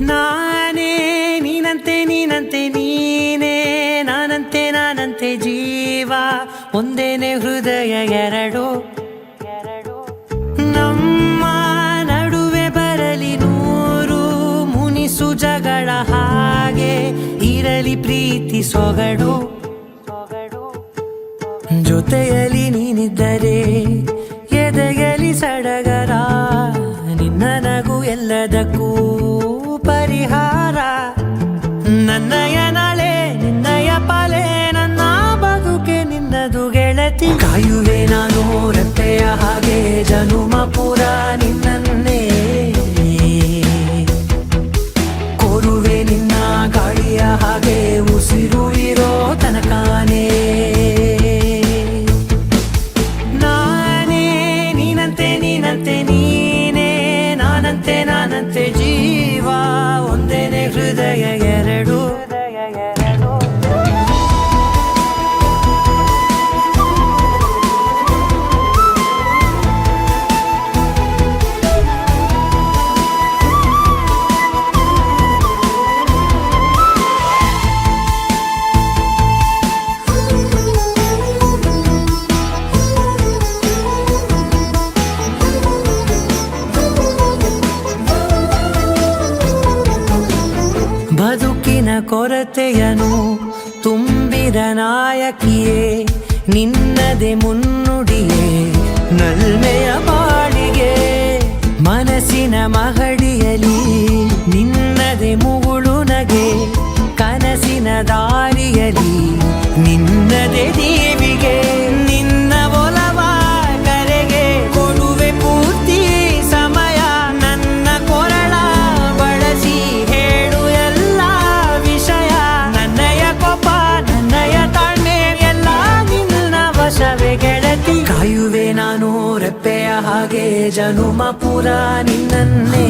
ನಾನೇ ನೀನಂತೆ ನೀನಂತೆ ನೀನೇ ನಾನಂತೆ ನಾನಂತೆ ಜೀವ ಒಂದೇನೆ ಹೃದಯ ಎರಡು ನಮ್ಮ ನಡುವೆ ಬರಲಿ ನೂರು ಮುನಿಸು ಜಗಳ ಹಾಗೆ ಇರಲಿ ಪ್ರೀತಿ ಸೊಗಡು ಜೊತೆಯಲ್ಲಿ ನೀನಿದ್ದರೆ ಎದೆಯಲಿ ಸಡಗರ ನಿನ್ನ ನಗು ಎಲ್ಲದಕ್ಕೂ ಪರಿಹಾರ ನನ್ನಯ ನಾಳೆ ನಿನ್ನಯ ಪಾಲೆ ನನ್ನ ಬದುಕೆ ನಿನ್ನದು ಗೆಳತಿ ಕಾಯುವೆ ನಾನು ರೆಪ್ಪೆಯ ಹಾಗೆ ಜನುಮ ಪುರ ನಿನ್ನನ್ನೇ ಕೋರುವೆ ನಿನ್ನ ಗಾಳಿಯ ಹಾಗೆ ಉಸಿರು ಇರೋ ತನಕಾನೇ ನಾನೇ ನೀನಂತೆ ನೀನಂತೆ ನೀನೇ ನಾನಂತೆ ನಾನಂತೆ ಜೀವ ಒಂದೇನೆ ಹೃದಯ ಎರಡು ಬದುಕಿನ ಕೊರತೆಯನು ತುಂಬಿದ ನಾಯಕಿಯೇ ನಿನ್ನದೆ ಮುನ್ನುಡಿಯೇ ನಲ್ಮೆಯ ಬಾಳಿಗೆ ಮನಸ್ಸಿನ ಮಹಡಿಯಲಿ ನಿನ್ನದೆ ಮುಗುಳು ನಗೆ ಕನಸಿನ ದಾರಿಯಲಿ ನಿನ್ನದೆ ದೀವಿಗೆ ನಿನ್ನ ಒಲವ ಕರೆಗೆ ಕೊಡುವೆ ಪೂರ್ತಿ ಸಮಯ ನನ್ನ ಕೊರಳ ಬಳಸಿ ಹೇಳು ಎಲ್ಲ ವಿಷಯ ನನ್ನಯ ಕೋಪ ನನ್ನಯ ತಾಳ್ಮೆ ಎಲ್ಲ ನಿನ್ನ ವಶವೇ ಗೆಳತಿ ಕಾಯುವೆ ನಾನು ರೆಪ್ಪೆಯ ಹಾಗೆ ಜನುಮ ಪುರ ನಿನ್ನನ್ನೇ